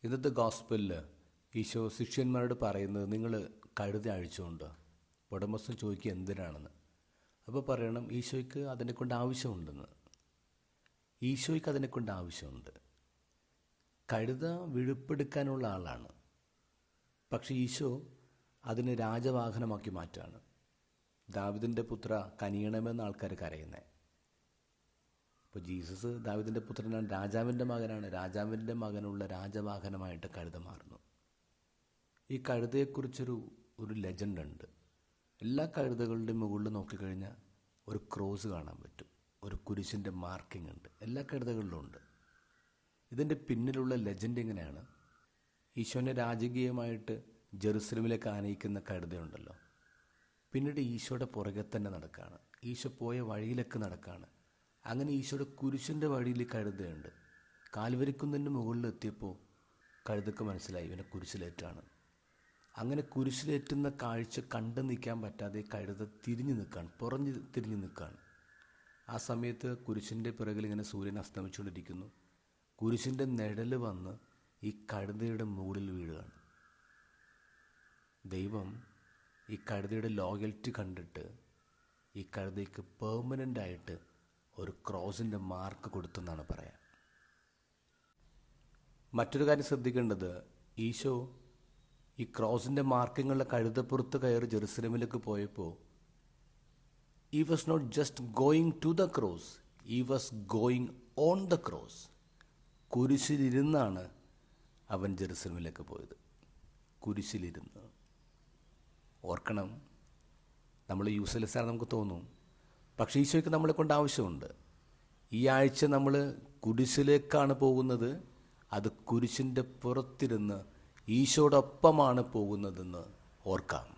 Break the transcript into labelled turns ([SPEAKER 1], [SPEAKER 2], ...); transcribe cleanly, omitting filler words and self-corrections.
[SPEAKER 1] ഇന്നത്തെ ഗോസ്പലിൽ ഈശോ ശിഷ്യന്മാരോട് പറയുന്നത്, നിങ്ങൾ കഴുത അഴിച്ചുകൊണ്ട് ഉടമസ്ഥൻ ചോദിക്കുക എന്തിനാണെന്ന്. അപ്പോൾ പറയണം, ഈശോയ്ക്ക് അതിനെക്കൊണ്ട് ആവശ്യമുണ്ടെന്ന്. ഈശോയ്ക്ക് അതിനെക്കൊണ്ട് ആവശ്യമുണ്ട്. കഴുത വിഴുപ്പെടുക്കാനുള്ള ആളാണ്, പക്ഷേ ഈശോ അതിനെ രാജവാഹനമാക്കി മാറ്റാണ്. ദാവീദിൻ്റെ പുത്ര കനിയണമെന്ന് ആൾക്കാർ കരയുന്നത്. ഇപ്പോൾ ജീസസ് ദാവീദിൻ്റെ പുത്രനാണ്, രാജാവിൻ്റെ മകനാണ്. രാജാവിൻ്റെ മകനുള്ള രാജവാഹനമായിട്ട് കഴുത മാറുന്നു. ഈ കഴുതയെക്കുറിച്ചൊരു ലെജൻഡ് ഉണ്ട്. എല്ലാ കഴുതകളുടെയും മുകളിൽ നോക്കിക്കഴിഞ്ഞാൽ ഒരു ക്രോസ് കാണാൻ പറ്റും, ഒരു കുരിശിൻ്റെ മാർക്കിംഗ് ഉണ്ട്. എല്ലാ കഴുതകളിലും ഉണ്ട്. ഇതിൻ്റെ പിന്നിലുള്ള ലെജൻഡ് എങ്ങനെയാണ്? ഈശോനെ രാജകീയമായിട്ട് ജെറുസലേമിലേക്ക് ആനയിക്കുന്ന കഴുതയുണ്ടല്ലോ, പിന്നീട് ഈശോയുടെ പുറകെ തന്നെ നടക്കുകയാണ്. ഈശോ പോയ വഴിയിലൊക്കെ നടക്കുകയാണ്. അങ്ങനെ ഈശോയുടെ കുരിശിൻ്റെ വഴിയിൽ കഴുതയുണ്ട്. കാൽവരിക്കുന്നതിൻ്റെ മുകളിലെത്തിയപ്പോൾ കഴുതക്ക് മനസ്സിലായി ഇവനെ കുരിശിലേറ്റാണ്. അങ്ങനെ കുരിശിലേറ്റുന്ന കാഴ്ച കണ്ടു നിൽക്കാൻ പറ്റാതെ കഴുത തിരിഞ്ഞു നിൽക്കുകയാണ്. ആ സമയത്ത് കുരിശിൻ്റെ പിറകിൽ ഇങ്ങനെ സൂര്യൻ അസ്തമിച്ചുകൊണ്ടിരിക്കുന്നു. കുരിശിൻ്റെ നിഴൽ വന്ന് ഈ കഴുതയുടെ മുകളിൽ വീഴുകയാണ്. ദൈവം ഈ കഴുതയുടെ ലോയൽറ്റി കണ്ടിട്ട് ഈ കഴുതയ്ക്ക് പെർമനൻ്റായിട്ട് ഒരു ക്രോസിൻ്റെ മാർക്ക് കൊടുത്തെന്നാണ് പറയാം. മറ്റൊരു കാര്യം ശ്രദ്ധിക്കേണ്ടത്, ഈശോ ഈ ക്രോസിൻ്റെ മാർക്കിങ്ങുള്ള കഴുതപ്പുറത്ത് കയറി ജെറുസലേമിലേക്ക് പോയപ്പോൾ he was not just going to the cross, he was going on the cross. കുരിശിലിരുന്നാണ് അവൻ ജെറുസലേമിലേക്ക് പോയത്. കുരിശിലിരുന്ന്. ഓർക്കണം, നമ്മൾ യൂസ്ലെസ്സാണ് നമുക്ക് തോന്നും, പക്ഷേ ഈശോയ്ക്ക് നമ്മളെ കൊണ്ട് ആവശ്യമുണ്ട്. ഈ ആഴ്ച നമ്മൾ കുരിശിലേക്കാണ് പോകുന്നത്. അത് കുരിശിൻ്റെ പുറത്തിരുന്ന് ഈശോടൊപ്പമാണ് പോകുന്നതെന്ന് ഓർക്കാം.